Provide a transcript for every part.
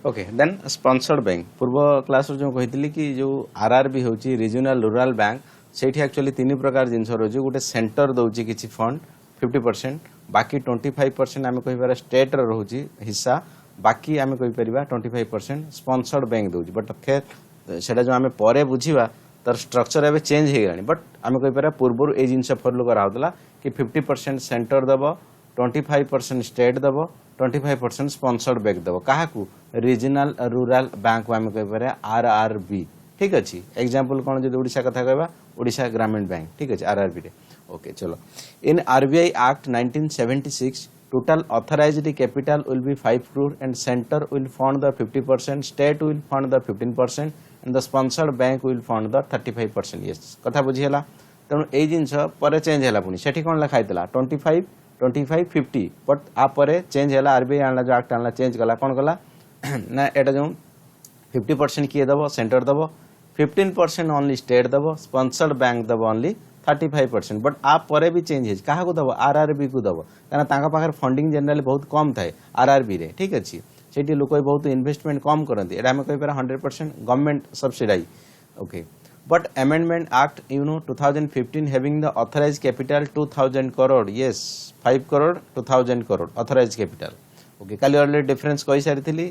Okay then sponsored bank पूर्व class जो कही कि जो आरआरबी होची रीजनल रूरल बैंक सेठी एक्चुअली तीन प्रकार जिनस रोचे गोटे सेंटर दौची किसी फंड 50% बाकी 25% आम कहीपर स्टेट रोचे हिस्सा बाकी आम कहीपर 25% स्पॉन्सर्ड बैंक दौची बट खेर से जो आम पर बुझा तार स्ट्रक्चर एवं चेंज हो गलानी बट आम कहीपर पूर्व ये जिन फॉलो कराला कि 50% सेंटर दब 25% स्टेट दब 25% स्पॉन्सर्ड बैंक दब क्या रीजनल रूरल बैंक आम कहीपर आरआरबी ठीक अच्छे एग्जांपल कौन जो ओडिशा कथा कहबा ओडिशा ग्रामीण बैंक ठीक अच्छे आरआरबी रे ओके चलो इन RBI act 1976 total authorized capital will be 5 crore and center will fund the 50% state will fund the 15% and the sponsored bank will fund the 35% yes कथा बुझी हला तेणु ए जिनस पर चेंज हला पुनी सेठी कोन लिखा हैतला 25 50 बट आ परे चेंज हला आरबीआई आनला जो एक्ट आनला चेंज कला कोन कला ना एटा जो 50% किए दबो सेंटर दबो 15% ओनली स्टेट दबो स्पॉन्सर्ड बैंक दबो ओनली 35% बट आप परे भी चेंज है क्या दब आरआरबी को दब कहीं पाखे फंडिंग जनरली बहुत कम थाए आरआरबी रे ठीक अच्छे से लोक बहुत इन्वेस्टमेंट कम करते एटा आम कहीपर 100% government subsidise okay but amendment act 2015 having the authorise capital 2000 crore yes 5 crore 2000 crore authorise capital okay काली अलरेडी डिफरेंस कही सारी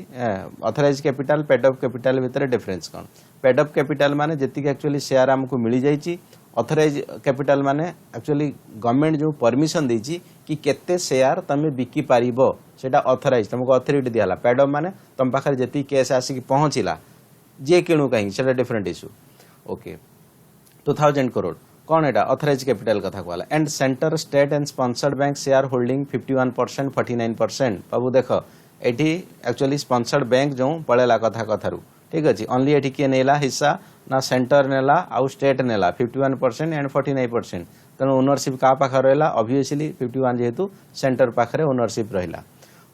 authorise capital paid up capital भितर डिफरेंस कौन पेड अप कैपिटल माने जेतिक एक्चुअली शेयर आमको मिल जाइए ऑथराइज कैपिटल माने एक्चुअली गवर्नमेंट जो परमिशन देछि कि केते शेयर तमे बिकी पारिबो सेटा ऑथराइज तुमको अथॉरिटी दियाला पेड अप माने तुम पाखर जेति केस आसिक पहुँचला जे किणु कहीं सेटा डिफरेंट इश्यू ओके 2000 करोड़ कौन एटा ऑथराइज कैपिटल कथा कहला and centre state and sponsored bank share holding 51% 49% बाबू देख एठी एक्चुअली स्पॉन्सर्ड बैंक जो पड़ेला कथा कथारू ठीक अच्छे ओनली एठी किए नेला हिस्सा ना सेंटर नेला आउ स्टेट नेला 51% एंड 49% तेणु ओनरशिप क्या पाखे रहा ऑब्वियसली 51 जेहेतु सेंटर पाखे ओनरशिप रहा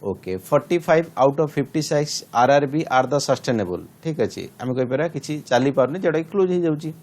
okay 45 out of 56 RRB are the sustainable ठीक अच्छे आम कहीपर कि चली पारनी जोटा क्लोज हो जाऊँगी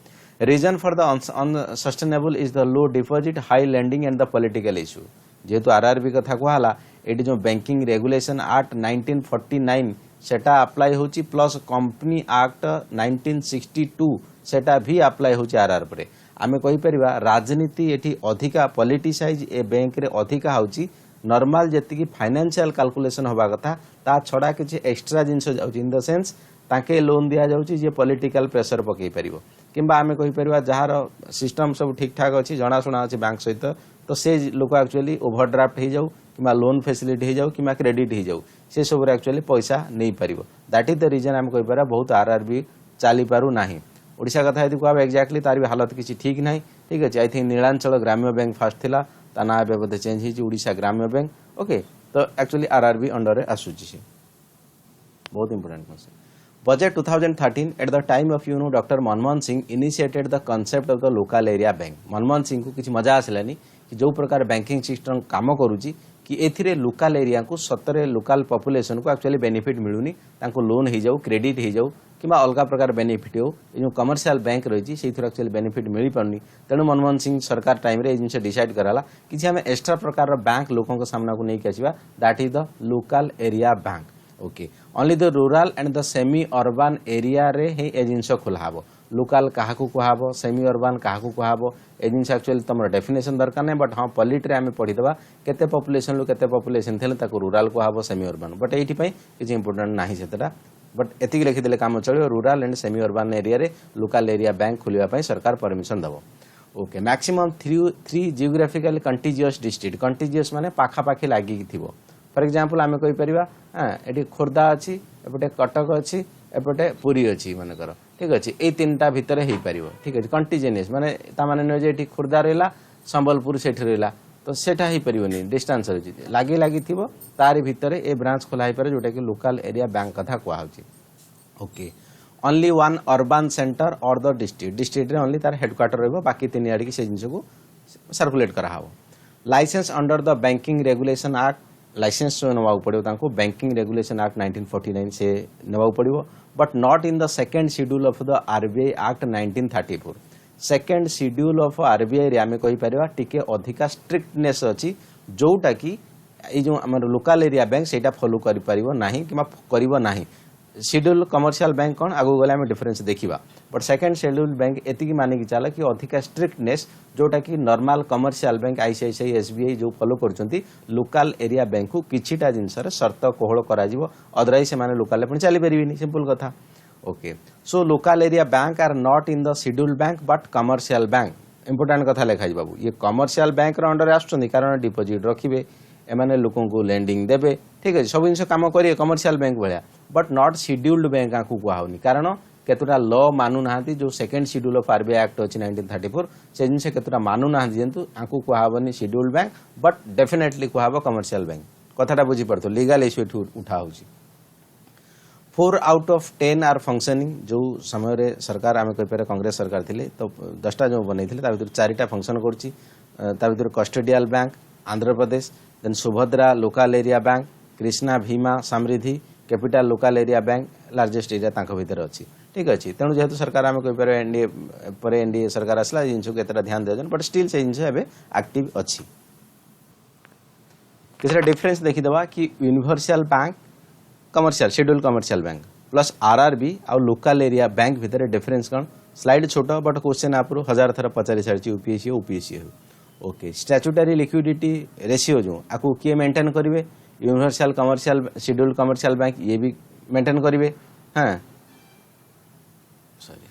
reason for the unsustainable is the low deposit high lending and the political issue जेहेतु आरआरबी कथा कहला ये जो बैंकिंग रेगुलेशन एक्ट 1949 सेटा अप्लाई होची प्लस कंपनी एक्ट 1962 सेटा भी अप्लाई होची आरआर पर आमे कहि परिबा राजनीति एठी अधिका पॉलिटिसाइज ए बैंक रे अधिका होची नॉर्मल जेतिकी फाइनेंशियल कैलकुलेशन होबा कथा ता छडा किछि एक्स्ट्रा जिंस जाउची इन द सेंस ताके लोन दिया जाउची जे पॉलिटिकल प्रेशर पकई परिबो किंबा आमे कहि परिबा जहार सिस्टम सब ठीक ठाक अछि जणा सुना अछि बैंक सहित तो से लोक एक्चुअली ओवरड्राफ्ट हो जाऊ कि लोन फैसिलिटी हो जाऊ कि क्रेडिट हो जाऊ से सब एक्चुअली पैसा नहीं पार दैट इज द रीजन आम कहीपर बहुत आरआरबी चली पारू नाही ओडिशा कथा यदि कह एक्जाक्टली तार भी हालत किसी ठीक ना ठीक अच्छे आई थिंक नीलांचल ग्राम्य बैंक फास्ट थिला ता ना ए बोधे चेंज हो ओडिशा ग्राम्य बैंक ओके तो एक्चुअली आरआरबी अंडर आसूची बहुत important question budget 2013 at the time of doctor Manmohan Singh initiated the concept of the local area bank Manmohan Singh को किसी मजा आसलानी कि जो प्रकार बैंकिंग सिस्टम काम करुच्ची कि एथिरे लोकल एरिया को सतरे लोकल पॉपुलेशन को एक्चुअली बेनिफिट मिलूनी तांको लोन हो जाऊ क्रेडिट हो जाऊ कि अलग प्रकार बेनिफिट हो जो कमर्शियल बैंक रही से एक्चुअली बेनिफिट मिल पारनी तेणु मनमोहन सिंह सरकार टाइम रे जिन डिसाइड कराला कि आम एक्स्ट्रा प्रकार बैंक लोकों सामना को लेकिन आसवा that is the local area bank okay only the rural and the semi urban area रे ही ए जिनस खोलाब लोकल क्या कहब सेमी अर्बान क्या कहब ए जिन एक्चुअली तुम डेफिनेशन दरकार नहीं बट हाँ पॉलिटी आम पढ़ीदे केते पॉपुलेशन रू केते पॉपुलेशन थे रूराल कहब सेमी अर्बान बट ये किसी इंपोर्टेंट ना से बट एति लिखिदे काम चलो rural and semi urban area रे लोकल एरिया बैंक खोलिया सरकार परमिशन दब okay maximum 3 geographical contiguous district contiguous माने पाखापाखि लागिक थिबो फॉर एग्जांपल आम कहीपर हाँ ये खोर्धा अच्छी एपटे कटक अच्छी एपटे पुरी अच्छी मनकर ठीक अच्छे ये 3टा भितर हो पार ठीक अच्छे कंटीजेनियस माने ताने नुहे जे खोर्धा रहा संबलपुर से रहा तो सेटा हो पारनी डिस्टेंस रही लगे लगी तार भितर ए ब्रांच खोला हो पाए जोटा कि लोकल एरिया बैंक कथा कहुच्छी okay only one urban centre और द डिस्ट्रिक्ट ओनली तार हेडक्वार्टर रही बाकी 3 आड़ की जिन को सर्कुलेट कराव licence under the banking regulation act licence नवा पड़ो बैंकिंग रेगुलेशन एक्ट 1949 से नवा पड़ो but not in the second schedule of the RBI act 1934 second schedule of RBI रे आमे कहि परिबा टिके अधिका स्ट्रिक्टनेस अछि जोटा कि ये जो आम लोकल एरिया बैंक सेटा फॉलो करि परिबो नाही किमा करिवो नाही शेड्यूल कमर्शियल बैंक कौन आगु गले आम डिफरेन्स देखा बट सेकेंड शेड्यूल बैंक एति मानिक चल कि अधिका स्ट्रिक्टनेस जोटा कि normal commercial bank ICICI SBI जो फॉलो करछंती लोकल एरिया बैंक को किछिटा जिनसर शर्त कोहल करा जिवो अदरवाइज से माने लोकल पण चली परिबिनी सिंपल कथा okay so local area bank are not in the schedule bank but commercial bank important कथा लेखा बाबू ये कमर्शियल बैंक अंडर आसुଛନ୍ତି कारण डिपोजिट रखिबे एमाने लोकों को लैंडिंग देबे ठीक है सब जिन काम करिए कमर्शियल बैंक भाया बट नॉट शेड्यूल्ड बैंक आकु कहउनी कारण केतुटा लॉ मानु नाहंती जो second schedule of RBI act अछि 1934 से जिन केतुटा मानु नाहंती जेंतु आकु कहबनी शेड्यूल्ड बैंक बट डेफिनेटली कहबो कमर्शियल बैंक कथाटा बुझी पड़तो लीगल इश्यू उठा होची 4 आउट ऑफ 10 आर फंक्शनिंग जो समय रे सरकार आमे कहि पारे कांग्रेस सरकार थिले तो 10टा जो बनै थिले ता भीतर 4टा फंक्शन करछि ता भीतर custodial bank Andhra Pradesh then Subhadra local area bank Krishna Bhima Samruddhi capital local area bank largest area तांको भीतर अछि ठीक अछि तेणु जेहेतु सरकार आमे कहि पारे एनडीए पर एनडीए सरकार असला जिनसु केतरा ध्यान देजन बट स्टिल से जिनस एबे एक्टिव अछि किसरा डिफरेंस देखि दबा कि universal bank commercial schedule commercial bank plus RRB आ लोकल एरिया बैंक भितर डिफरेंस कौन स्लाइड छोट बट क्वेश्चन आपरो 1000 थर पचारि सारी UPSC OPSC okay statutory liquidity ratio जो आकु किए मेंटेन करिवे universal commercial schedule commercial bank ये भी मेंटेन करिवे हां sorry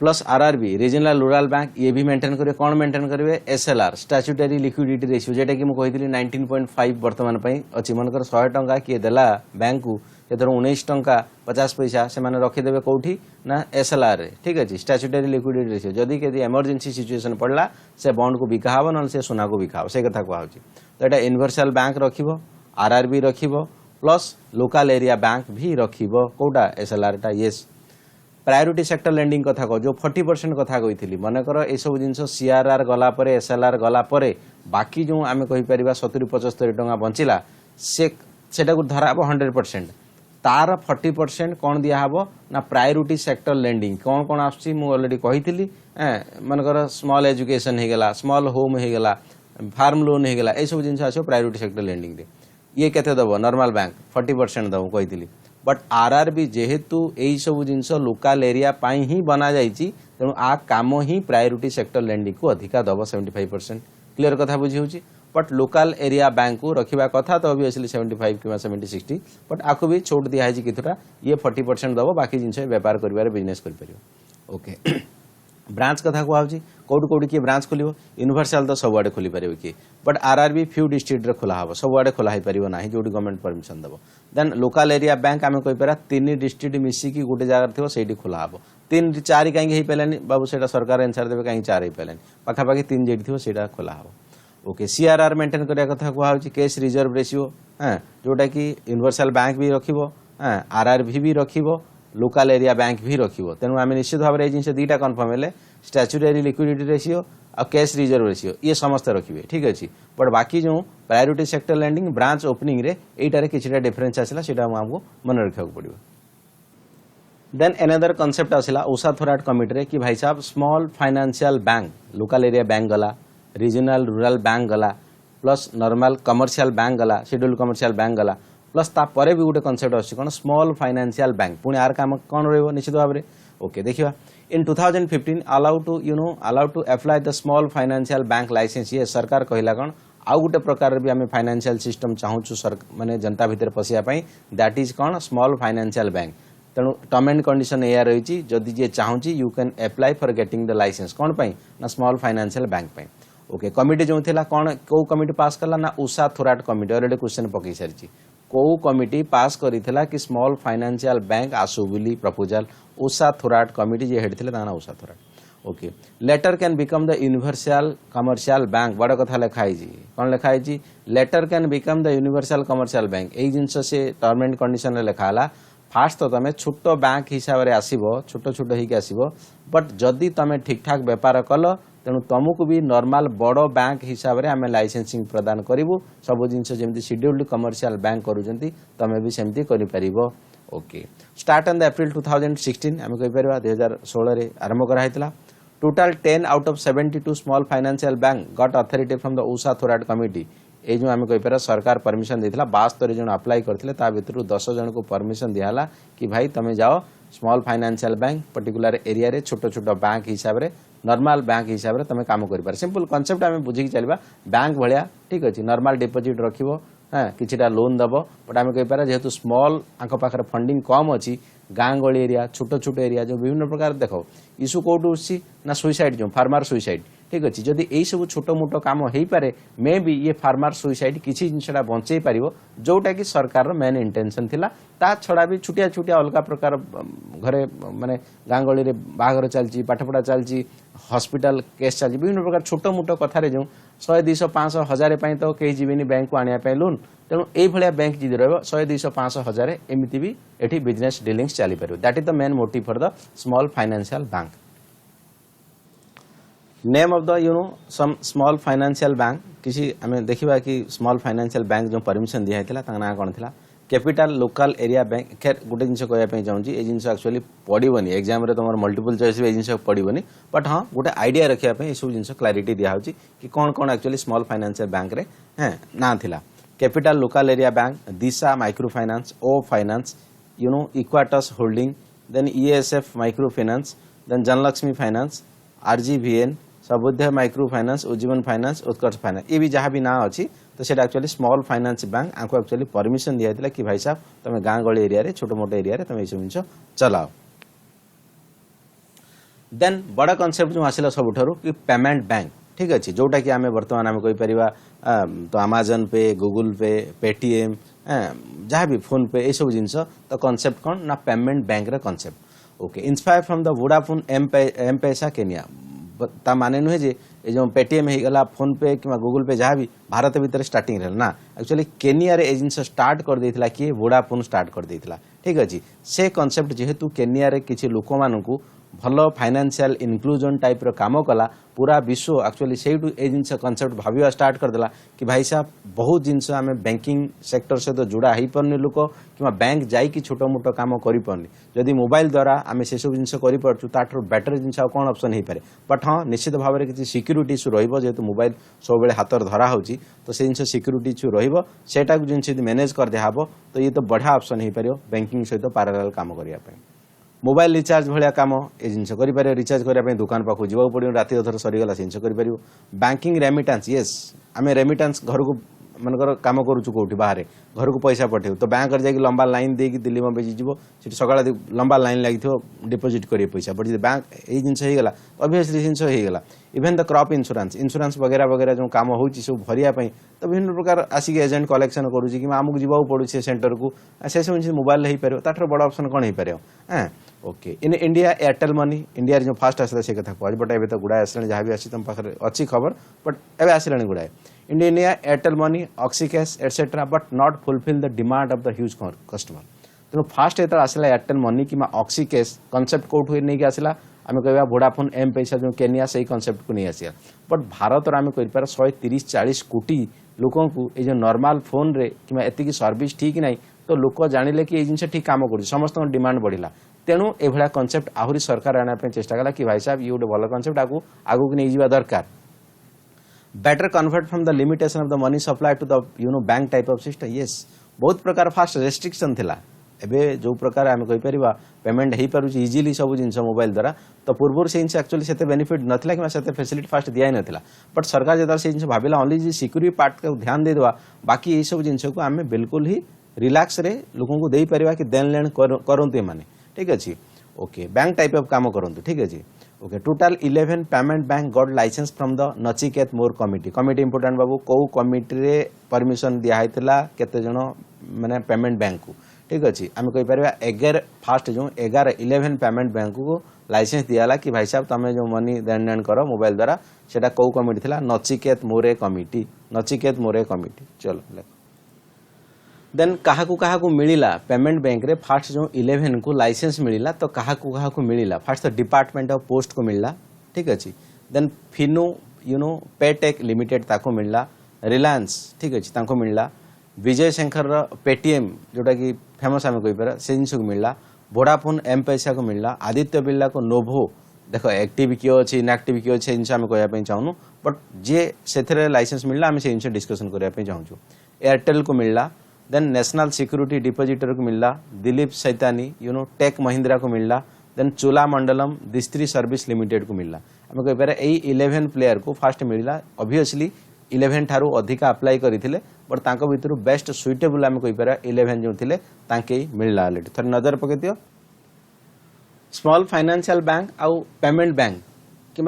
plus RRB regional rural bank ये भी मेंटेन करिवे कौन मेंटेन करिवे एसएलआर स्टैट्यूटरी लिक्विडिटी रेशियो जेटा कि मु कहितली 19.5 वर्तमान पई अछि मनकर 100 टंका किए देला बैंक को एथर 19 टंका 50 पैसा से माने रखि देबे कोठी ना एसएलआर रे ठीक अछि स्टैट्यूटरी लिक्विडिटी रेशियो जदी केदी इमरजेंसी सिचुएशन पड़ला से बॉन्ड को बिका हबो न से सोना को बिका से कथा को होची तो एटा यूनिवर्सल बैंक रखिबो आरआरबी रखिबो प्लस लोकल एरिया बैंक भी रखिबो कोटा एसएलआर टा यस प्रायोरिटी सेक्टर लैंडिंग कथा को जो 40% कथा कही मनकर ए सब जिन सीआरआर गला परे एसएलआर गला परे बाकी जो आम कहि परिबा 70-75 टंका बंचिला सेटा को धरा 100% तार 40% कौन दिया हबो ना प्रायोरिटी सेक्टर लैंडिंग कौन कौन आछि मु ऑलरेडी कहितली मनकर स्मॉल एजुकेशन हे गेला स्मॉल होम हे गेला फार्म लोन हे गेला ए सब जिन आछो प्रायोरिटी सेक्टर लैंडिंग रे ये केते दबो नॉर्मल बैंक 40% दबो कहितली बट आरआरबी जेहेतु यही सब जिनस लोकल एरिया पाई ही बना जाइछि तेणु आ काम ही प्रायोरिटी सेक्टर लैंडिंग को अधिका दब 75% क्लियर कथा बुझी होछि बट लोकल एरिया बैंक को रखिबा कथा तो ऑब्वियसली 75 किबा 70-60 बट आको भी छोट दिया है किथुरा ये 40% दब बाकी जिनस व्यापार करिवार बिजनेस करि परियो ओके ब्रांच कथा को आउछि कोड कोड की ब्रांच खोलिबो यूनिवर्सल तो सब आडे खोली परिबो कि बट आरआरबी फ्यू डिस्ट्रिक्ट रे खोला हबो सब आडे खोला है परिबो नाही जोडी गवर्नमेंट परमिशन दबो देन लोकल एरिया बैंक आमे कोइ परा 3 डिस्ट्रिक्ट मिसी की गोटे जगह थिबो सेठी खोला हबो 3-4 काहे हे पेलानी बाबू सेटा सरकार आंसर देबे काहे 4 हे पेलानी पाखा पाखी 3 जेडी थिबो सेटा खोला हबो ओके सीआरआर मेंटेन करिया कथा को आउछि कैश रिजर्व रेशियो हां जोटा कि यूनिवर्सल बैंक भी रखिबो हां आरआरबी भी रखिबो लोकल एरिया बैंक भी रखिबो तेनु आमे निश्चित भाबरे ए जिंस दीटा कन्फर्म हेले स्टैट्यूटरी लिक्विडिटी रेशियो और कैश रिजर्व रेशियो ये समस्त रखिबे ठीक अछि बट बाकी जो priority sector landing branch opening रे एटारे किछटा डिफरेंस आसिला सेटा हमको मन रखा पड़िबो then another concept आसिला Usha Thorat committee रे कि भाई साहब small financial bank local area bank गला रीजनल रूरल बैंक गला प्लस नॉर्मल कमर्शियल बैंक गला शेड्यूल कमर्शियल बैंक गला प्लस ता परे भी गोटे कांसेप्ट आछि कोन स्मॉल फाइनेंशियल बैंक पुणी आर काम कोन रहबो निश्चित भाव रे ओके देखिबा in 2015 allowed to apply the small financial bank license ये सरकार कहला कौन आउ गोटे प्रकार भी आम फाइनेंशियल सिस्टम चाहूँ माने जनता भितर पशिया दैट इज कौन स्मॉल फाइनेंशियल बैंक तेणु टर्म एंड कंडीशन या रही जदि जी चाहूँ you can apply for getting the licence कौन पाई ना स्मॉल फाइनेंशियल बैंक पाई ओके कमिटी जो थिला कौन को कमिटी पास कला ना Usha Thorat committee already question पकई सारी को कमिटी पास करिथिला कि स्मॉल फाइनेंशियल बैंक आसु बोली प्रपोजल उषा थोराट कमिटी जे हेड थिले ताना Usha Thorat okay later can become the universal commercial bank बड़ कथा लिखाई कौन लिखाई later can become the universal commercial bank एई जिंस से टर्म एंड कंडीशन लिखाला फास्ट तो तमें छोट बैंक हिसाब से आसो छोट छोट होगी आसो बट जदि तुम ठीक ठाक बेपार कल तेणु तुमको भी नॉर्मल बड़ बैंक हिसाब से आम लाइसेंसिंग प्रदान करूँ सब जिन जमी शेड्यूल्ड कमर्शियल बैंक करुँच तुम भी सेमती कर okay start on the April 2016 आम कहीपर 2016 आरंभ कराइला total 10 out of 72 small financial bank got authority from the Usha Thorat committee ये जो आम कहीपर सरकार परमिशन देता 72 जन अप्लाई करते भितर 10 जन को परमिशन दिहला कि भाई तुम जाओ small financial bank particular area रे छोट छोट बैंक हिसाब से नॉर्मल बैंक हिसाब से तुम काम कर सिंपल कॉन्सेप्ट आम बुझी चलवा बैंक भाया ठीक अच्छे नॉर्मल डिपोजिट रखिबो हाँ किछिटा लोन दब बट आम कहीपर जेहेतु स्मॉल आंक पाखे फंडिंग कम अच्छी गाँ गली एरिया छोट छोट एरिया जो विभिन्न प्रकार देख इश्यू कौटू ना सुइसाइड जो फार्मर सुइसाइड ठीक अच्छे जदि यही सब छोट मोट कम हो पारे मे भी ये फार्मर सुइसाइड किसी जिनसा बंचई पार जोटा कि सरकार मेन इंटेंशन थिला ता छड़ा भी छुटिया छुटिया अलग प्रकार घरे माने गाँ गली रे बाहागर चलची पाठपढ़ा चलची हॉस्पिटल केस चलची विभिन्न प्रकार छोट मोट कथार जो 100 200 500 1000 तो कहीं जीवेनि बैंक को आने लोन तेणु ये बैंक जी रहा 100 200 500 1000 एमती भी ये बिजनेस डीलिंग्स चली पार that is the main motive for the small financial bank name of the some small financial bank किसी आम देखा कि स्मॉल फाइनेंशियल बैंक जो परमिशन दिखाई ना कौन थी कैपिटल लोकल एरिया बैंक खैर गोटे जिन कहवाई चाहूँगी ये जिन एक्चुअली पड़ोनी एग्जाम रे तुम मल्टीपल चॉइस ये जिन पड़ोनी बट हाँ गोटे आइडिया रखापी सब जिन क्लारिटी दिखाई कि कौन कौन एक्चुअली स्मॉल फाइनेंशियल बैंक रे हाँ ना थिला capital local area bank Disha micro finance ओ finance Equitas holding then ESF micro finance then Janalakshmi finance RGVN सबुद्ध micro finance Ujjivan finance Utkarsh finance ये भी जहाँ भी ना अच्छी तो सेटा एक्चुअली स्मॉल फाइनेंस बैंक आपको एक्चुअली परमिशन दिया कि भाई साहब तुम गाँ गली एरिया रे छोट मोट एरिया रे तुम ये सब जिन चलाओ देन बड़ा कॉन्सेप्ट जो आसला सबुठारु कि पेमेंट बैंक ठीक अच्छे जोटा कि आम बर्तमान आम कहीपर तो अमेजन पे गूगल पे पेटीएम जहाँ भी फोन पे ये सब जिन तो कॉन्सेप्ट कौन ना पेमेंट बैंक रे concept okay inspire from the Vodafone M Pesa Kenya ता माने नुहे जे ये जो पेटीएम होगा फोन पे कि गूगल पे जहाँ भी भारत भीतर स्टार्टिंग रहा ना एक्चुअली केनिया रे जिन स्टार्ट कर देथिला कि वोडाफोन स्टार्ट कर देथिला ठीक अच्छे से कॉन्सेप्ट जेहेतु केनिया रे किसी लोक मानू भल फाइनेंशियल इनक्लूजन टाइप रो काम कला पूरा विश्व एक्चुअली से जिन कॉन्सेप्ट भाविया स्टार्ट करदेला कि भाई साहब बहुत जिनस आम बैंकिंग सेक्टर सहित जोड़ा हो पारनी लोक कि बैंक जाइए छोट मोट कम कर जदि मोबाइल द्वारा आम से सब जिन कर बेटर जिन कौन ऑप्शन हो पारे बट हाँ निश्चित भाव में किसी सिक्यूरीटी इश्यू जेहेतु मोबाइल सब हाथ धरा हो तो से जिन सिक्यूरीटी इश्यू रहीटा जिन मैनेज कर दिहब तो ये तो बढ़िया ऑप्शन हो पार बैंकिंग सहित पैरेलल काम करने मोबाइल रिचार्ज भाया कम ये जिन कर रिचार्ज करने दुकान पाखु जावाक पड़ो राति अधर सरीगला से जिन कर बैंकिंग रेमिटेंस येस आम रेमिटेंस घर को मनकर कम करुचु कौटी बाहर घर को पैसा पठेबू तो बैंक जाकि लंबा लाइन देकी दिल्ली बम्बे जीव से सका लंबा लाइन लगी डिपोजिट करेंगे पैसा बट जो बैंक ये जिन होगा ऑब्वियसली जिन होगा इवेन द क्रॉप इंश्योरेंस वगैरह वगैरह जो कम हो सब भरियापी तो विभिन्न प्रकार आसिक एजेंट कलेक्शन करुच्ची कि आमको जावाक पड़ू से सेंटर को से सब जिन मोबाइल हो पार तार बड़ ऑप्शन कौन हो पार हाँ okay in India Airtel money India जो फास्ट आसला से कथा कह बट एवं तो गुड़ाए आसानी जहाँ भी आसी तुम पाखे अच्छी खबर बट एवं आसानी गुड़ाए India Airtel money Oxicash etcetera but not fulfil the demand of the huge customer तेणु फास्ट जो आसला एयरटेल मनी कि ऑक्सीकैश कॉन्सेप्ट कौट हुए नहीं आसला आम कह वोडाफोन एम पैसा जो केनिया से कॉन्सेप्ट को नहीं आसा बट भारत आम कह 130-40 कोटी लोक ये नॉर्मल फोन रे कि एति सर्विस ठीक ना तो लोक जानिले कि जिन ठीक काम कर समस्त डिमांड बढ़ला तेणु एभला कॉन्सेप्ट आहरी सरकार आने चेष्टा कला कि भाई साहब ये गोटे भल कॉन्सेप्ट आगू नहीं जावा दरकार better convert from the limitation of the money supply to the bank type of system yes बहुत प्रकार फास्ट रेस्ट्रिक्शन थिला एबे जो प्रकार आम कहीपर पेमेंट हो पार्टी इजिली सब जिन मोबाइल द्वारा तो पूर्व से एक्चुअली से बेनिफिट नाला कि फैसिलिटी फास्ट दिया ही नाला बट सरकार जो से जिन भाविला ओनली जी सिक्यूरीटी पार्ट को ध्यान देदेवा बाकी ये सब जिन को आम बिल्कुल ही रिलैक्स रे लोगों को दे पार कि देन लेन करते माने ठीक अच्छे ओके बैंक टाइप ऑफ काम करूँ ठीक अच्छे okay total 11 payment bank got licence from the Nachiket Mor committee important बाबू कौ कमिटी रे परमिशन दिया केते जन माने पेमेंट बैंक को ठीक अच्छे आम कहीपर 11 फास्ट जो 11 पेमेंट बैंक को लाइसेंस दियाला कि भाई साहब तुम जो मनी देन लेन कर मोबाइल द्वारा सेटा कौ कमिटी थी नचिकेत मोरे कमिटी चलो लेख देन काहाकू मिलिला पेमेंट बैंक रे फास्ट जो 11 को लाइसेंस मिलिला तो काहाकू मिलिला फास्ट तो डिपार्टमेंट ऑफ पोस्ट को मिलला ठीक अच्छे देन फिनो पेटेक लिमिटेड ताको मिलला रिलायंस ठीक अच्छे ताको मिलला विजय शंकर पेटीएम जोटा कि फेमस आम कहीपर से जिन को मिलला वोडाफोन एम पैसा को मिलला आदित्य बिरला को नोभो देख एक्टिव किए अच्छी इनएक्टिव किए अच्छे जिन आम कहवाई चाहूँ बट जी से लाइसेंस मिलला आम से जिन डिस्कसन करने चाहूँ एयरटेल को मिलला देन नेशनल सिक्योरिटी डिपोजिटर को मिलला दिलीप सैतानी टेक महिंद्रा को मिलला देन चोलामंडलम दिस्त्री सर्विस लिमिटेड को मिलला आम कहीपर यही 11 प्लेयर को फास्ट मिलला ऑब्वियसली 11 ठारू अधिका अप्लाई करते बट तांको भितर बेस्ट सुइटेबल आम कहीपर 11 जो थे तांके मिलला ऑलरेडी थोड़ा नजर पकई दियो स्मॉल फाइनेंशियल बैंक आउ पेमेंट बैंक कि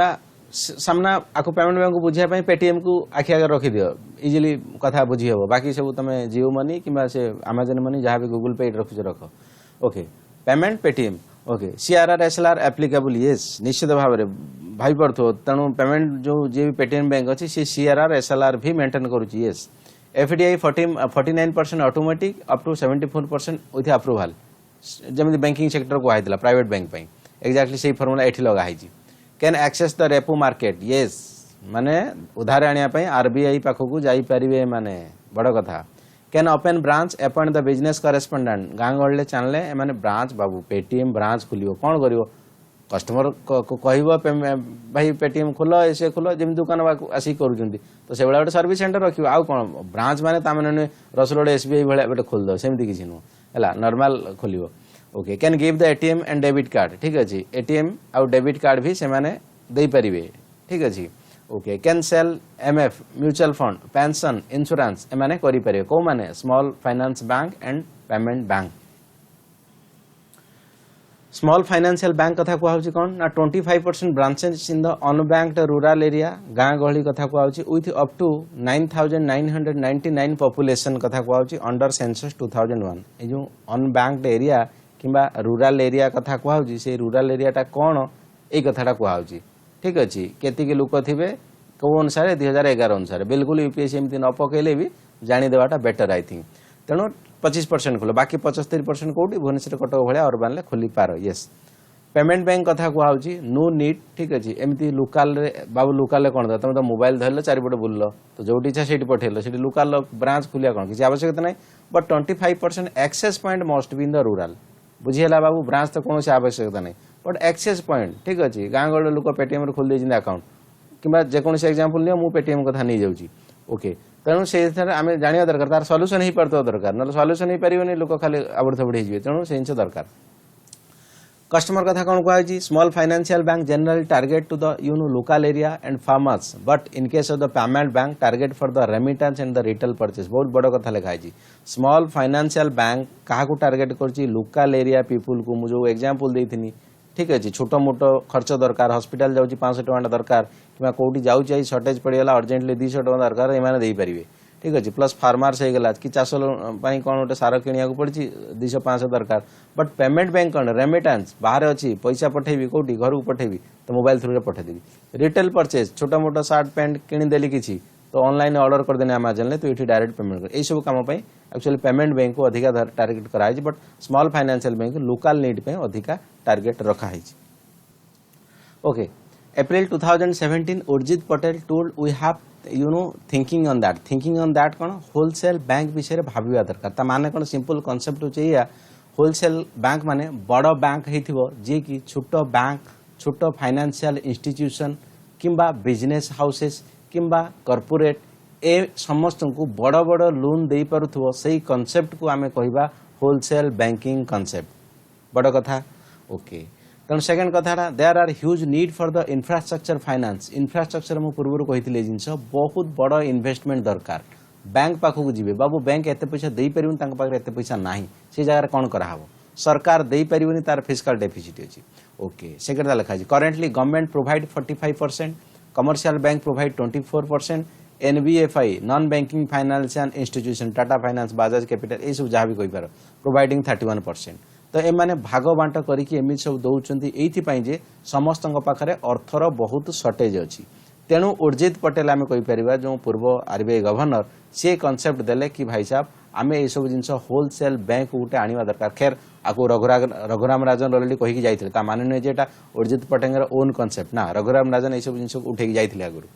सामना आपको पेमेंट बैंक को बुझाई पेटीएम को आखि आगे रखी दियो इजिली कथा बुझी हे बाकी सब तुम जियो मनी कि अमेजन मनी जहाँ भी गूगल पे रखुच रख okay payment Paytm okay CRR SLR applicable yes निश्चित भाव में भाई पड़ो तेणु पेमेंट जो जी भी पेटीएम बैंक अच्छी सी सीआरआर एसएलआर भी मेंटेन करुच्ची yes FDI 49% automatic up to 74% with approval जमी बैंकिंग सेक्टर कहला प्राइवेट बैंक एक्जाक्टली से फर्मुला ये लगाई can access the repo market yes माने उधार आने आरबीआई पाखक जापरे माने बड़ कथा can open branch appoint the business correspondent गाँ गहली चाणले माने ब्रांच बाबू पेटीएम ब्रांच खोल कौन कर कस्टमर को कह भाई पेटीएम खोल ऐसे खोल जमी दुकान आसिक कर तो से गोटे सर्विस सेंटर रखिए आउ कौन ब्रांच माने ताने रसुलगड़ एसबीआई भाई गोटे खोलद सेमती किसी नुह है नॉर्मल खोल okay can give the ATM and debit card ठीक अच्छे एटीएम आउ डेबिट कार्ड भी से दे पारे ठीक अच्छे okay can sell MF mutual fund pension insurance एमाने करि पारे को माने small finance bank and payment bank small financial bank कथा कहूँ कौन ना 25% branches in the unbanked rural area गाँ गहली कथा कहूँ विथ अप टू 9,999 पॉपुलेशन कथा कहूँ अंडर सेंसस 2001 ये जो अनबैंक्ड एरिया किंबा रूरल एरिया कथा कहूँ से रूरल एरियाटा कौन ये कथाटा कहूँ ठीक अच्छे केतिक लोक थे कौ अनुसार 2011 अनुसार बिल्कुल यूपीएससी एमती न पकड़े भी जानीदेवाटा बेटर आई थिंक तेणु 25% खोल बाकी 75% कौटी भुवनेश्वर कटक भाया अर्बान खोली पार येस पेमेंट बैंक कथा कहूँ नो नीड ठीक अच्छे एमती लोकाल बाबू लोकाल कौन तुम तो मोबाइल धरल चारिपटे बुल तो जो इच्छा से पठेल से लोकाल ब्रांच खोलिया कौन किसी आवश्यकता नहीं but 25% access point must be in the rural बुझीगला बाबू ब्रांच तो कौन आवश्यकता नहीं बट एक्सेस पॉइंट ठीक अच्छे गाँ गहली लोक पेटीएम खोल देते अकाउंट कि जेकोसी एग्जांपल नियो मु पेटीएम कथा नहीं जाऊँगी ओके तेणु से आम जाना दरकार तार सल्यूशन हो पार दरकार ना सल्यूशन हो पारे लोक खाली आबड़ थबड़ हो तेणु से जिन दरकार कस्टमर कथा कौन कहूँ small financial bank general target to the local area and farmers but in case of the payment bank target for the remittance and the retail purchase बहुत बड़ कथा लिखाई स्मॉल फाइनेंशियल बैंक क्या टार्गेट कर local area people को मुझे example देती ठीक अच्छे छोट मोट खर्च दरकार हॉस्पिटल जाऊँगी 500 टଙ୍କା दरकार कि कौटी जाऊँगी सर्टेज पड़गला अर्जेंटली 200 टଙ୍କା दरकार एमाने दे पारे ठीक अच्छे प्लस फार्मर्स होगा कि चाष कौन गोटे सार किणा पड़ी 200-500 दरकार बट पेमेंट बैंक कौन रेमिटेंस बाहर अच्छी पैसा पठेबी कौटी घर को पठेबी तो मोबाइल थ्रू पठेदेवी रिटेल परचेज छोटा मोटा सार्ट पैंट किदेली किसी तो ऑनलाइन ऑर्डर करदे अमेजन तो ये डायरेक्ट पेमेंट कर सब कम एक्चुअली पेमेंट बैंक को अधिका टार्गेट कराई but small financial bank local need पे अधिका टार्गेट रखाई okay April 2017 Urjit Patel told we have thinking on that कौन होलसेल बैंक विषय भाविया दरकार ता माने कौन सिंपल कॉन्सेप्ट होचे या होलसेल बैंक माने बड़ बैंक हेथिबो जे कि छोटो बैंक छोटो फाइनेंशियल इंस्टीट्यूशन किंबा बिजनेस हाउसेस किंबा कॉर्पोरेट ए समस्त को बड़ बड़ लोन दे पारुथबो सही कॉन्सेप्ट को आमे कहबा होलसेल बैंकिंग कॉन्सेप्ट बड़ कथा ओके तेणु सेकेंड कथाटा there are huge need for the infrastructure finance infrastructure मु पूर्व कही जिन बहुत बड़ इन्वेस्टमेंट दरकार बैंक पाखक जी बाबू बैंक एत पैसा दे पारे एत पैसा ना से जगह कौन कराव सरकार दे पारे तार फिस्कल डेफिसिट अच्छी ओके सेकेंड लिखा currently government provide 45% commercial bank provide 24% NBFI non banking financial institution Tata finance Bajaj capital ये सब जहाँ भी कहीपर प्रोवाइडिंग 31% तो एमाने भाग बांट करके एमती सब दौरान ये समस्त पाखे अर्थर बहुत सर्टेज अच्छी तेणु उर्जित पटेल आम कहीपर जो पूर्व आरबीआई गवर्नर सी कॉन्सेप्ट देले कि भाई साहब आम ये सब जिन होलसेल बैंक गोटे आने दरकार खैर आपको रघुराम राजन अलरेडी कहीकि जाते माने नुहे जे उर्जित पटेल ओन कॉन्सेप्ट ना रघुराम राजन ये सब जिन उठे जाते आगुरी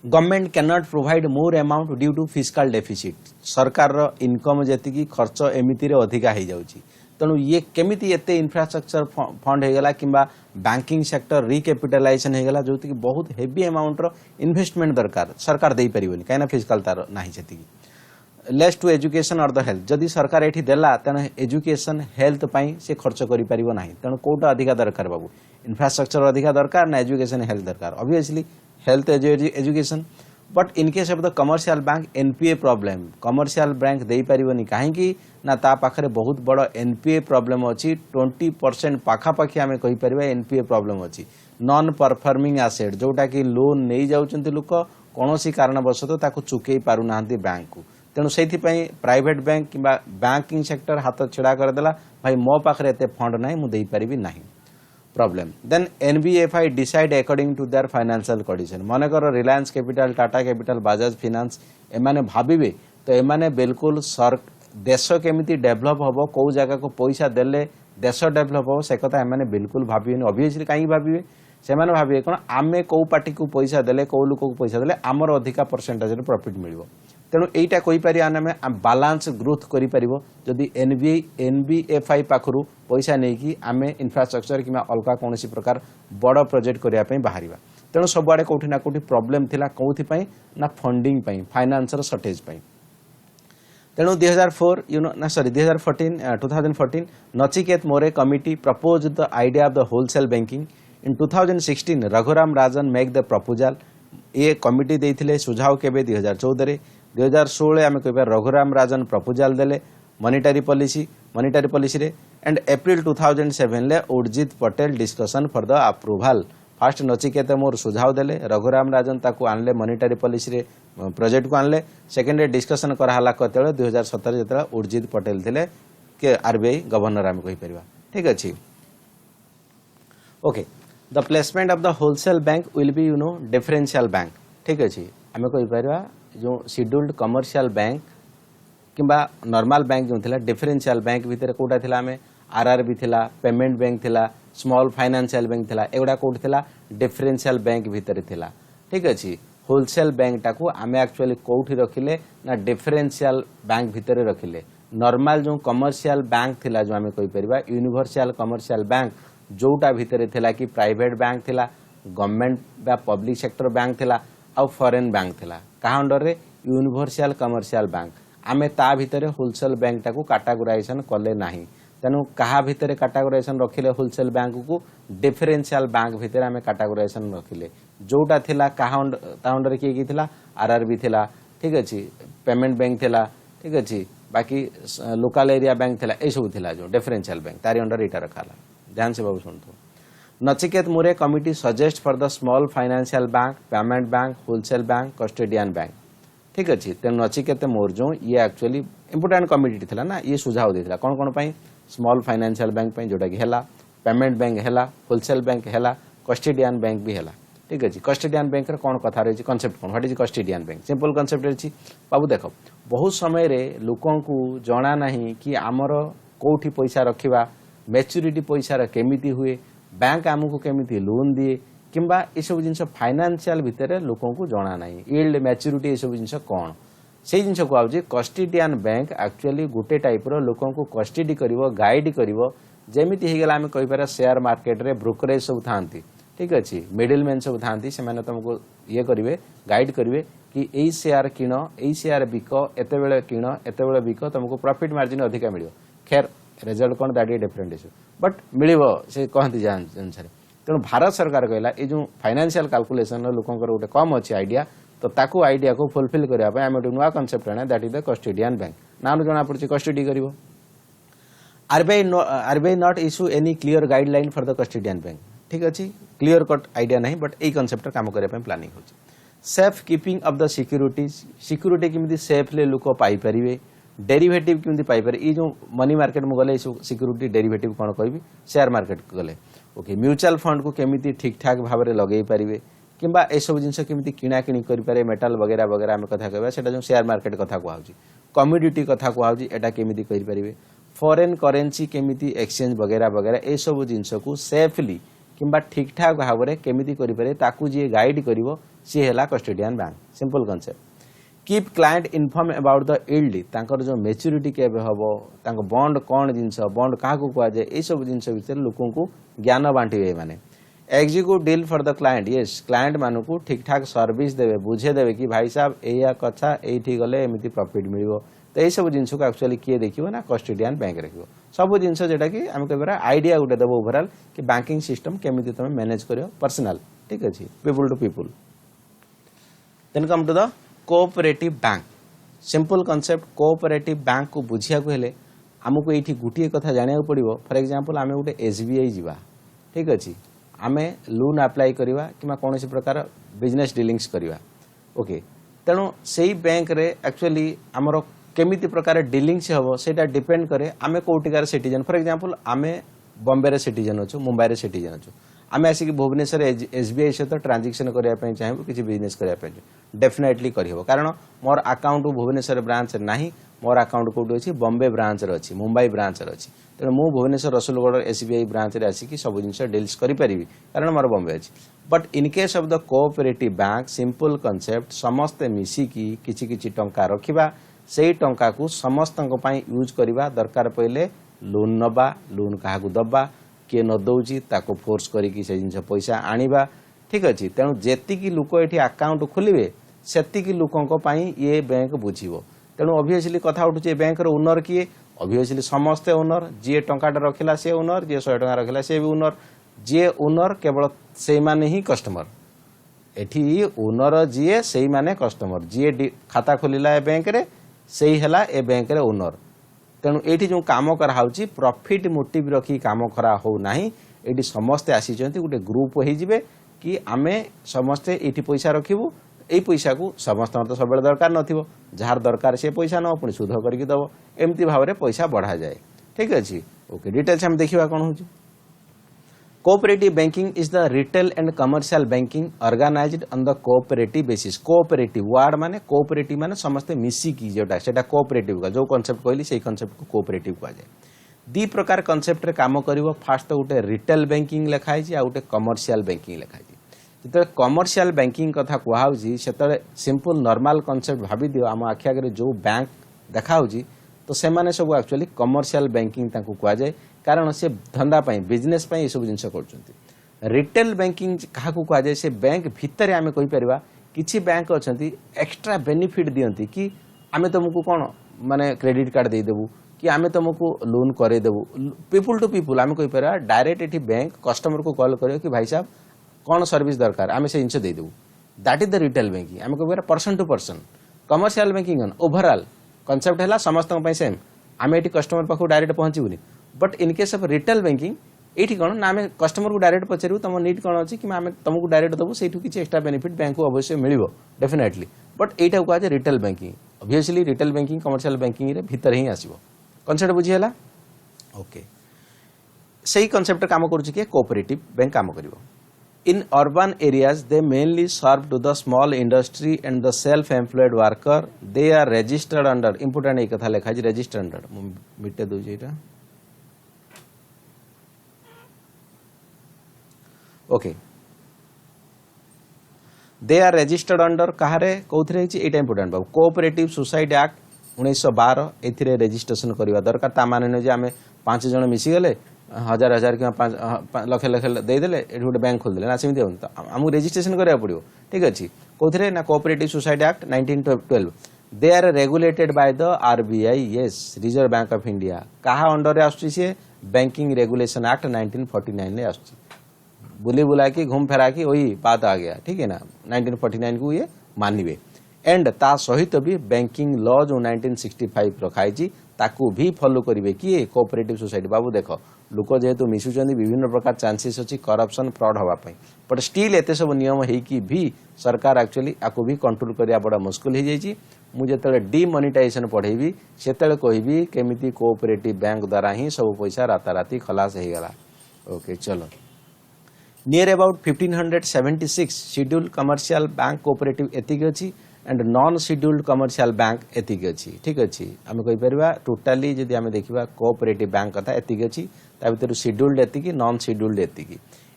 government can not provide more amount due to fiscal deficit सरकार इनकम जी खर्च एमती अधिका हो जाऊँगी तो तेणु ये केमिति एते इंफ्रास्ट्रक्चर फंड हेगला किंबा बैंकिंग सेक्टर रिकैपिटलाइजेशन हेगला जो कि बहुत हेवी अमाउंट रो इन्वेस्टमेंट दरकार सरकार दे परिबनी काइना फिजिकल तार नाही सेति लेस टू एजुकेशन और द हेल्थ जदि सरकार एठी देला तेणु एजुकेशन हेल्थ पई से खर्च करि परिबो नाही तेणु कोटा अधिका दरकार बाबू इंफ्रास्ट्रक्चर अधिका दरकार ना एजुकेशन हेल्थ दरकार obviously health education but in case of the commercial bank NPA problem commercial bank दे परिबनी काहेकि ना ता पाखरे बहुत बड़ एनपीए प्रॉब्लम अछि 20% पाखापाखि आमे कहि परिबा एनपीए प्रॉब्लम अछि नॉन परफॉर्मिंग एसेट जोटा कि लोन नहीं जाउचंती लोक कोनोसी कारणवशत ताकू चुकेई पारु नाहंती बैंक को तेणु से प्राइवेट बैंक कि बैंकिंग सेक्टर हाथ छेड़ा करदेला भाई मो पाखे एत फंड ना मुझे पारि ना problem then NBFI decide according to their financial condition मनकर Reliance capital Tata capital Bajaj finance एमाने भाविबे तो एमाने बिल्कुल देश केमिति डेभलप हम कौ जगह को पैसा देले देश डेभलप हम से कथा एमाने बिल्कुल भाविबेनि ऑब्वियसली कहीं भाविबे से भाविबे कौन आमे कौ पार्टी को पैसा देले कौ लोक को पैसा देले आमर अधिका परसेंटेज प्रॉफिट मिलिबो तेणु यहीटा कहीपर आम बालांस ग्रोथ करी एनबीएफआई पाखु पैसा नहीं कि आम इंफ्रास्ट्रक्चर कि अलग कौन प्रकार बड़ प्रोजेक्ट करने बाहर तेणु सबुआड़े कौटी ना कौटी प्रोब्लेम थिला कौन ना फंडिंग फाइनेंसर सर्टेज तेणु 2014 Nachiket Mor committee propose the idea of the wholesale banking in 2016 Raghuram Rajan make the proposal ये कमिटी देथिले सुझाव केबे 2014 2016 आम कह रघुराम राजन प्रपोजल देले मॉनिटरी पॉलिसी रे एंड एप्रिल 2007 ले Urjit Patel discussion for the approval first Nachiket Mor सुझाव देले रघुराम राजन ताकू आनले मॉनिटरी पॉलिसी रे प्रोजेक्ट को आनले सेकेंड डिस्कशन कराला कतेले 2017 जतरा उर्जित पटेल थिले के आरबीआई गवर्नर आम कहि परिबा ठीक अछि okay the placement of the wholesale bank will be differential bank ठीक अछि आम कहि परिबा जो शेड्यूल्ड कमर्शियल बैंक किंबा नॉर्मल बैंक जो थिला डिफरेंशियल बैंक भितर कोटा थिला आमे आरआरबी थिला पेमेंट बैंक थिला स्मॉल फाइनेंशियल बैंक थिला एगुडा कोट थिला डिफरेंशियल बैंक भितर थिला ठीक अछि होलसेल बैंक टाको आमे एक्चुअली कोठी रखिले ना डिफरेंशियल बैंक भितर रखिले नॉर्मल जो कमर्शियल बैंक थिला जो आमे कहि परिबा यूनिवर्सल कमर्शियल बैंक जोटा भितर थिला कि प्राइवेट बैंक थिला गवर्नमेंट बा पब्लिक सेक्टर बैंक थिला आ फॉरेन बैंक थिला कहा अंडर रे यूनिवर्सल कमर्शियल बैंक आमे ता भितर होलसेल बैंक टाको कैटेगराइजेशन कले नाही तेणु कहा भितर कैटेगराइजेशन रखिले होलसेल बैंक को डिफरेंशियल बैंक भितर आमे कैटेगराइजेशन रखिले जोटा थिला कहा अंडर किए की थिला आरआरबी थिला ठीक अछि पेमेंट बैंक थिला ठीक अछि बाकी लोकल एरिया बैंक थिला ए सब थिला जो डिफरेंशियल बैंक तारी अंडर इटा रखाला ध्यान से बाबू सुनतो Nachiket Mor committee suggest for the small financial bank payment bank wholesale bank custodian bank ठीक अच्छे तेणु नचिकेत मोर जो ये एक्चुअली इंपोर्टेंट कमिटी थिला ना ये सुझाव देथिला कौन कौन पाई स्मॉल फाइनेंशियल बैंक पाई जोटा कि हेला पेमेंट बैंक हेला होलसेल बैंक हेला कस्टोडियन बैंक भी हेला ठीक अच्छे कस्टोडियन बैंक रे कौन कथा रही कॉन्सेप्ट कौन what is custodian bank simple concept रही बाबू देख बहुत समय रे लोकों को जना नहीं कि आमर कोठी पैसा रखिबा मैच्योरिटी पैसा केमिति हुए बैंक आमको केमिति लोन दिए किंबा ये सब जिन फाइनेंशियल भितर लोकों को जना नहीं यील्ड मैच्योरिटी ये सब जिन कौन से जिन को आउची कस्टोडियन बैंक एक्चुअली गोटे टाइप रो लोकों को कस्टडी करिवो गाइड करिवो जेमिति हे गेला हम कहि पारा शेयर मार्केट रे ब्रोकरेज सब थांती ठीक अछि मिडिलमैन सब थांती से माने तुमको ये करिवे गाइड करिवे कि एई शेयर किनो एई शेयर बिको एते बेले किनो एते बेले बिको तुमको प्रॉफिट मार्जिन अधिका मिलियो खैर रिजल्ट कौन that is different issue but मिलिबो से कहती जान अनुसार तेणु भारत सरकार कहला ये जो फाइनेंशियल कैलकुलेशन लोकों गोटे कम अच्छी आइडिया तो ताकू आइडिया को फुलफिल करने आम गोटे नुआ कनसेप्ट आना that is the custodian bank नाम जना पड़ी कस्टडी कर RBI not issue any clear guideline for the custodian bank ठीक अच्छे क्लियर कट आइडिया नहीं बट यही कनसेप्ट काम करने प्लानिंग हो safe keeping of the security केमी सेफ्ली लोक पाइपर डेरिवेटिव केमी पाइपर ये जो मनी मार्केट में गले सिक्यूरीटी डेरिवेटिव कौन करी शेयर मार्केट गले ओके म्यूचुअल फंड को केमी ठीक ठाक भाव में लगे पारे किंबा ए सब जिन केमी किणा किणी करें मेटाल वगैरह वगैरह आम कथा कहवा जो शेयर मार्केट कथा कहूँ कमोडिटी कथा कहूँ एटा केमी करें फॉरेन करेन्सी केमी एक्सचेंज वगैरह वगैरह ए सब जिनस को सेफली किंबा ठीक ठाक भाव में केमी करें ताकू जी गाइड कर सी है custodian bank simple concept keep client inform about the yield तांकर जो मैच्योरिटी केबे हबो तांको बॉन्ड कोन जिंस बॉन्ड काहा को कुआ जाय ए सब जिंस भीतर लोकन को ज्ञान बांटिबे माने execute deal for the client yes client मानु को ठीक ठाक सर्विस देबे बुझे देबे कि भाई साहब एया कथा एठी गले एमिति प्रॉफिट मिलिबो तो ये सब जिंस को एक्चुअली किए देखिबो ना कस्टोडियन बैंक रखिबो सब जिंस जेटा कि हम कहबरा आईडिया गुटे देबो ओवरऑल कि बैंकिंग सिस्टम केमिति तमे मैनेज करियो पर्सनल ठीक अछि people to people then come to the cooperative bank simple concept cooperative bank को बुझिया को हेले हमको एठी गुटिए कथा जानिया पड़िबो फॉर एग्जांपल आमे गुटे एसबीआई जीवा ठीक अछि आमे लोन अप्लाई करिवा किमा कोनोसी प्रकार बिजनेस डीलिंग्स करिवा ओके तेणु सेही बैंक रे एक्चुअली हमरो केमिति प्रकार डीलिंग्स हबो सेटा डिपेंड करे आमे कोटिकार सिटीजन फॉर एग्जांपल आमे बॉम्बे रे सिटीजन अछु मुंबई रे सिटीजन अछु आमे आसी कि भुवनेश्वर एसबीआई सहित ट्रांजैक्शन करिया पय चाहेबो किछि बिजनेस करिया पय डेफिनेटली करियो कारण मोर अकाउंट भुवनेश्वर ब्रांच नाही मोर अकाउंट कोठी अछि बॉम्बे ब्रांच रे अछि मुंबई ब्रांच रे अछि तेणु मु भुवनेश्वर रसुलगढ़ एसबीआई ब्रांच रे आसी कि सब जिंस डील्स करि परिबी कारण मोर बॉम्बे अछि but in case of the cooperative bank simple concept समस्त मिसी की किछि किछि टंका रखिबा सेही टंका को समस्त पई यूज करिबा दरकार पइले लोन नबा लोन काहाकू दबा किए न दौची ताको फोर्स करिकी से जिंस पैसा आनिबा ठीक अछि तेणु जेतिकी लोक एठी अकाउंट खोलिबे सेतिकी लोकंक पई ये बैंक बुझिबो तेणु ऑब्वियसली कथा उठुचे बैंक रो ओनर किए ऑब्वियसली समस्त ओनर जे टंकाटा रखिला से ओनर जे 100 टंका रखिला से भी ओनर जे ओनर केवल से माने ही कस्टमर एठी ओनर जे सेही माने कस्टमर जे खाता खोलिला ए बैंक रे सेही हला ए बैंक रे ओनर तेणु एठी जो काम करा होची प्रॉफिट मोटिव रखी काम करा हो नाही एठी समस्त आसी जंती गुटे ग्रुप होई जिवे कि आमे समस्त एठी पैसा रखिबु ए पैसा को समस्त तो सब दरकार नथिबो जहार दरकार से पैसा न पुनी सुध करके दबो एमती भाव रे पैसा बढ़ा जाए ठीक अछि ओके डिटेल्स हम देखिबा कोन होची cooperative banking is the retail and commercial banking organised on the cooperative basis cooperative word माने कोऑपरेटिव माने समस्त मिसी की जेटा सेटा कोऑपरेटिव का जो कांसेप्ट कहली सेही कांसेप्ट को कोऑपरेटिव कहा जाए दी प्रकार कांसेप्ट रे काम करिवो फास्ट तो गुटे रिटेल बैंकिंग लिखाई छी आ गुटे कमर्शियल बैंकिंग लिखाई छी जते कमर्शियल बैंकिंग कथा कुहा होजी सेतले सिंपल नॉर्मल कांसेप्ट भाबी दियो हम आखि आगे जो बैंक देखा होजी तो से माने सब एक्चुअली कमर्शियल बैंकिंग ताको कुहा जाए कारण से धंदा पाई बिजनेस पाई सब जिंस करछंती रिटेल बैंकिंग कहा को कुहा जाए से बैंक भितर आमे कहि परबा किछि बैंक अछंती एक्स्ट्रा बेनिफिट दियंती कि आमे तुमको कोन माने क्रेडिट कार्ड दे देबू कि आमे तुमको लोन करे देबू पीपल टू पीपल आमे कहि परबा डायरेक्ट एठी बैंक कस्टमर को कॉल करियो कि भाई साहब कोन सर्विस दरकार आमे से जिंस दे देबू that is the retail banking आमे कहि परबा person to person commercial banking overall concept हैला समस्त पई सेम आमे एठी कस्टमर पाखो डायरेक्ट पहुंचीबुनी but in case of retail banking एठी कोन ना आमे कस्टमर को डायरेक्ट पचरिबु तम नीड कोन अछि कि आमे तुमको डायरेक्ट दबु सेठु किछि एक्स्ट्रा बेनिफिट बैंक को अवश्य मिलिबो डेफिनेटली बट एटा को आज retail banking obviously retail banking commercial banking रे भीतर ही आसीबो कांसेप्ट बुझियला ओके सही कांसेप्ट काम करूछि कि कोऑपरेटिव बैंक काम करिवो in urban areas they mainly serve to the small industry and the self employed worker they are registered under important एक कथा लिखा छै रजिस्टर्ड अंडर मिटे दउ जेटा okay they are registered under कहारे कौथरे हिची एटा इंपोर्टेंट बाबू कोऑपरेटिव सोसाइटी एक्ट 1912 एथिरे रजिस्ट्रेशन करबा दरकार ता माने न जे आमे 5 जण मिसी गले हजार हजार कि 5 लाख लाख दे देले एठी गोटे बैंक खोल देले ना सेमिति होन त हमु रजिस्ट्रेशन करबा पड़ियो ठीक अछि कौथरे ना cooperative society act 1912 they are regulated by the RBI yes Reserve Bank of India कहा अंडर रे आछी से बैंकिंग रेगुलेशन एक्ट 1949 ने आछी बुली बुला की घूम फेरा की वही बात आ गया ठीक है ना 1949 को ये मानिबे एंड ता सहित भी बैंकिंग लॉ जो 1965 रखाई छी ताकू भी फॉलो करिवे कि कोऑपरेटिव सोसाइटी बाबू देखो लोक जेहेतु मिसुचंदी विभिन्न प्रकार चांसेस अछि करप्शन फ्रॉड होबा पई बट स्टिल एते सब नियम हेई कि भी सरकार एक्चुअली आको भी कंट्रोल करिया बड़ा मुश्किल हे जाई छी मु जेतले डीमोनेटाइजेशन पढेबी सेतले कहबी केमिति कोऑपरेटिव बैंक द्वारा ही सब पैसा राताराती खलास हे गला ओके चलो near about 1576 scheduled commercial bank cooperative एतिक अछि and non scheduled commercial bank एतिक अछि ठीक अछि आमे कहि परबा टोटली जदि आमे देखिबा कोऑपरेटिव बैंक कथा एतिक अछि ता भीतर शेड्यूल्ड एतिक नॉन शेड्यूल्ड एतिक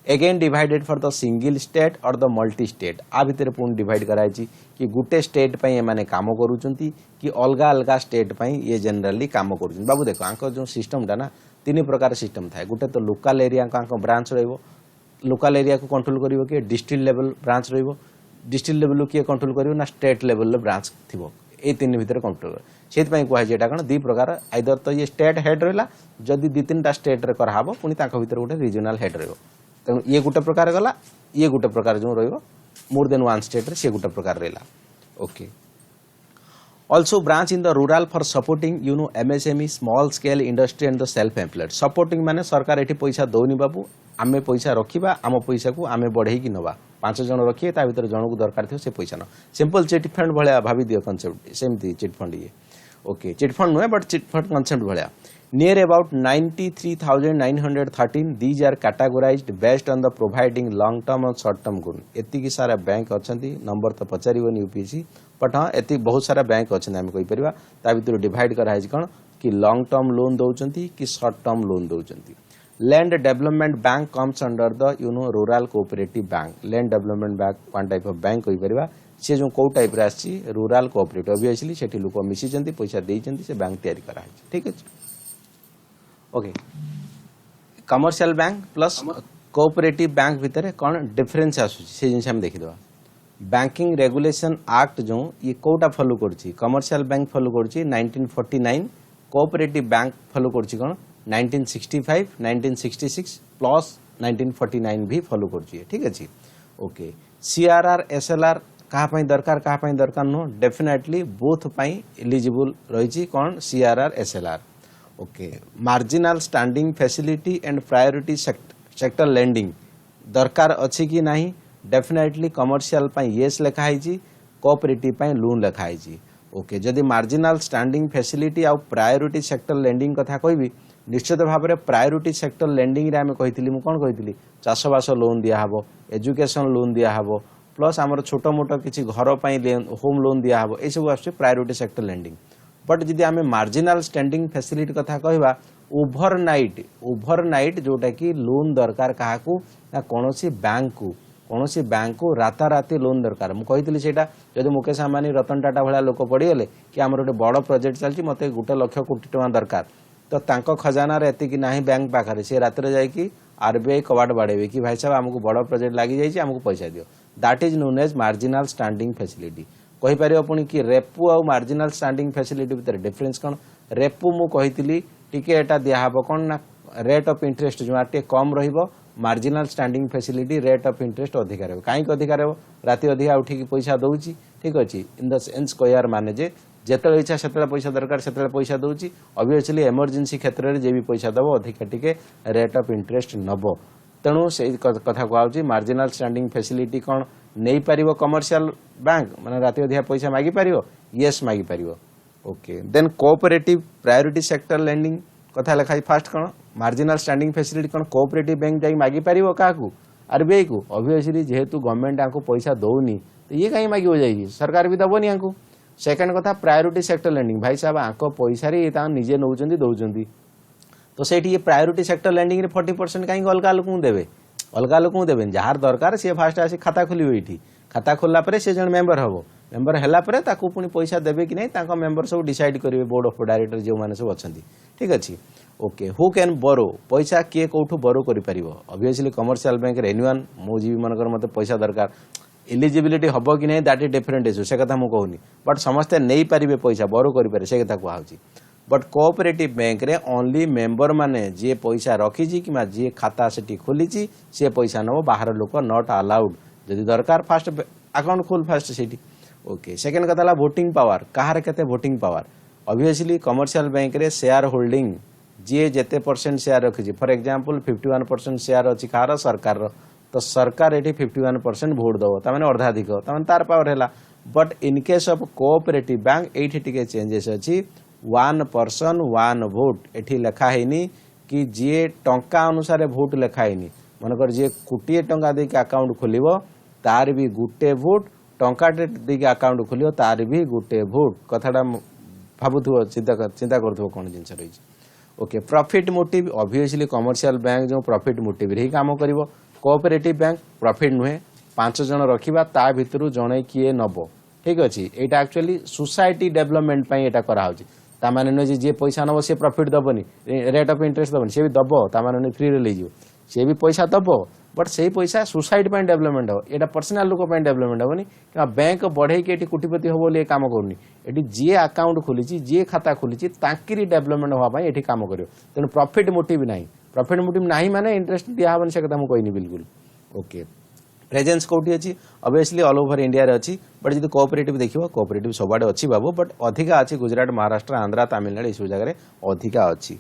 again divided for the single state और द मल्टी स्टेट आ भितर पुणी डिवाइड कराई कि गुटे स्टेट पे एमाने काम करूचंती कि अलगा अलगा स्टेट पे ये जनरली काम करूचंती। बाबू देखो आंको जो सिस्टम टा ना तीन प्रकार सिस्टम थाए। गुटे तो लोकल एरिया को ब्रांच रहिबो, लोकल एरिया को कंट्रोल करिवो कि डिस्ट्रिक्ट लेवल ब्रांच रहिबो, डिस्ट्रिक्ट लेवल किए कंट्रोल करिवो ना स्टेट लेवल ब्रांच थिबो। ए तीन भितर कंट्रोल से कहुए जेटा कौन दी प्रकार आइदर तो ये स्टेट हेड रहा जदि दी तीन स्टेट रे कराहब पुणी भितर गोटे रिजनाल हेड रहिबो। तेणु ये गोटे प्रकार गला, ये गोटे प्रकार जो रहिबो मोर देन वन स्टेट रे से गोटे प्रकार रहा। Okay also branch in the rural for supporting MSME small scale industry and the self employed. Supporting माने सरकार एठी पैसा दौनी बाबू, आमे पैसा रखिबा, आम पैसा को आमे बढ़े की नवा, 5 जन रखिए ता भीतर जन को दरकार थो से पैसा न। सिंपल चिट फंड भलिया भाभी दियो कॉन्सेप्ट, सेमती चिट फंड ये। ओके चिट फंड नुहे बट चिट फंड कॉन्सेप्ट भलिया। Near about 93,913 these are categorized based on the providing long term और शॉर्ट टर्म गुण। एतिकी सारा बैंक अच्छी नंबर तो पचारिबनी यूपीएससी बट हाँ एति बहुत सारा बैंक अच्छे आम कहीपर ता भीतर डिवाइड कराई कौन कि लॉन्ग टर्म लोन दौरान कि शॉर्ट टर्म लोन दौरान। Land development bank comes under the rural cooperative bank. Land development bank one type of bank कहीपर सी जो कौ टाइप आसी रूरल कोऑपरेटिव ऑब्वियसली से लोक मिशिंट पैसा देते से बैंक तैयारी कराई। ठीक अच्छे okay commercial bank plus cooperative bank भितर कौन डिफरेंस आसूसी जिन आम देखीद। बैंकिंग रेगुलेशन एक्ट जो ये कोटा फॉलो करछि कमर्शियल बैंक फॉलो करछि 1949, कोऑपरेटिव बैंक फॉलो करछि कौन 1965, 1966 प्लस 1949 भी फॉलो करछि। ठीक अच्छे ओके सीआरआर एसएलआर कहाँ दरकार कहाँ दरकार नुह डेफिनेटली बोथ एलिजिबल रही कौन CRR SLR. Okay marginal standing facility and priority sector lending दरकार अच्छी कि नहीं डेफिनेटली कमर्शियल येस लिखाई, कोऑपरेटिव लोन लिखाई। ओके जदि मार्जिनल स्टैंडिंग फैसिलिटी आउ प्रायोरिटी सेक्टर लेंडिंग कथा कहबी निश्चित भाव में प्रायोरिटी सेक्टर लेंडिंग रे आमे कहितली मु कोन कहितली चाषबास लोन दिया हबो, एजुकेशन लोन दिया हबो प्लस आमर छोट मोट किसी घर होम लोन दिया हबो ए सब आछे प्रायोरिटी सेक्टर लेंडिंग। बट जदि आमे मार्जिनल स्टैंडिंग फैसिलिटी कथा कहबा ओभरनाइट जोटा कि लोन दरकार काहाकू ना कोनोसी बैंक को राताराति लोन दरकार। मु कहितली सेटा जदि मुकेश अंबानी रतन टाटा भला लोक पड़ीगले कि आमर गोटे बड़ प्रोजेक्ट चलछि मते 1 लाख कोटी टका दरकार तो तांको खजाना रे एतिकी नाही बैंक पाखरे से रात जाइकी आरबीआई कबाट बाड़ेबे कि भाई साहब आमको बड़ प्रोजेक्ट लगी जाइए आमको पैसा दियो। That is known as marginal standing facility. कहीपर पुणी कि रेपो आउ मार्जिनल स्टैंडिंग फैसिलिटी भितर डिफरेंस कौन रेपो मु कहितली टिके एटा दियाहब कौन ना रेट ऑफ इंटरेस्ट जो टे कम रहिबो marginal standing facility rate of interest अधिकार हो कहीं अधिकार हो राति अधिका उठिकी पैसा दौची। ठीक अच्छे इन द सेन्स कहर माने जे जिते इच्छा से पैसा दरकार से पैसा दौची। ऑब्वियसली इमरजेंसी क्षेत्र में जे भी पैसा दब अधिका टिके रेट ऑफ इंटरेस्ट नब। तेणु से कथा कहूँ मार्जिनल स्टैंडिंग फैसिलिटी कौन नहीं पारिबो कमर्शियल बैंक माने राति अधिका पैसा मागी पारिबो येस मागी पारिबो। Okay then cooperative priority sector lending कथा लिखाई फास्ट कौन मार्जिनल स्टैंडिंग फैसिलिटी कौन कोऑपरेटिव बैंक जाई मागी पारिबो काकू आरबीआई को। ऑब्वियसली जेहेतु गवर्नमेंट आंको पैसा दौनी तो ये कहीं मागी जाएगी सरकार भी दबनी आंको। सेकेंड कथा प्रायोरिटी सेक्टर लेंडिंग भाई साहब आंको पैसा निजे नौ दौरान तो सेठी ये प्रायोरिटी सेक्टर लेंडिंग रे 40% कहीं अलग लोक देवे अलग लोक देवे जार दरकार सी फास्ट आसी खाता खोलियो ये खाता खोलला परे से जन मेंबर हम मेंबर हैला परे ताकू पुणी पैसा देवे कि नहीं तांको मेंबर सब डिसाइड करेंगे बोर्ड ऑफ डायरेक्टर जो मैंने सब अच्छा। ठीक अच्छे ओके हु कैन बोरो पैसा किए कौटू बोरो कर ऑब्वियसली कमर्शियल बैंक एनुआन मो जीवी मनकर मत पैसा दरकार एलिजिबिलिटी हम कि नहीं दैट इज डिफरेंट इश्यू से कथा मुझे कहूनी बट समस्ते नहीं पारे पैसा बोरो करें से कथा कहुच्छी। बट कोऑपरेटिव बैंक रे ओनली मेंबर माने जे पैसा रखी कि जे खाता से खोली सी पैसा नब बाहर लोक नॉट अलाउड जदि दरकार फास्ट अकाउंट खोल फास्ट से। ओके सेकेंड कथा वोटिंग पावर कहार केते voting power obviously commercial bank रे शेयर होल्डिंग जी जेते परसेंट शेयर रखी फॉर एग्जांपल 51% शेयर अच्छी कहार सरकार तो सरकार ये 51% भोट दब ताने अर्धाधिक तार पावर है। But in case of cooperative bank ये चेंजेस अच्छी 1 पर्सन 1 भोट एठी लेखा है कि जी टंका अनुसार भोट लेखा है मनकर जी 1 टंका देके अकाउंट खोल तार भी गोटे भोट टंका देके अकाउंट खोल तार भी गोटे भोट कथाटा भावुव चिंता कर कौन जिन रही। Okay profit motive obviously commercial bank जो प्रॉफिट मोटिव रे काम करिवो कोऑपरेटिव बैंक प्रॉफिट नुहे 5 जन रखिबा ता भितरु जणे किए नबो ठीक अछि एटा एक्चुअली सोसाइटी डेवलपमेंट पई एटा करा होची ता माने न जे पैसा नबो से प्रॉफिट दबनी रेट ऑफ इंटरेस्ट दबनी से भी दबो ता माने फ्री रे ले जियो से भी पैसा दबो बट से पैसा सोसाइटी पई डेवलपमेंट हो एटा पर्सनल लोक पई डेवलपमेंट होनी कि बैंक बढ़े के एटी कोटिपति हो बोली काम करनी एटी जे अकाउंट खोलिची जे खाता खोलिची तांकिरी डेवलपमेंट होवा पई एटी काम करियो तेनु प्रॉफिट मोटिव नाही प्रॉफिट मोटिव नाही माने इंटरेस्ट दिया हबन से कथा मु कहनी बिल्कुल ओके प्रेजेंस कोठी अछि ऑब्वियसली ऑल ओवर इंडिया रे अछि बट जदि कोऑपरेटिव देखिबो कोऑपरेटिव सबआडे अछि बाबू बट अधिका अछि गुजरात महाराष्ट्र आंध्र तमिलनाडु ए सब जगह रे अधिका अछि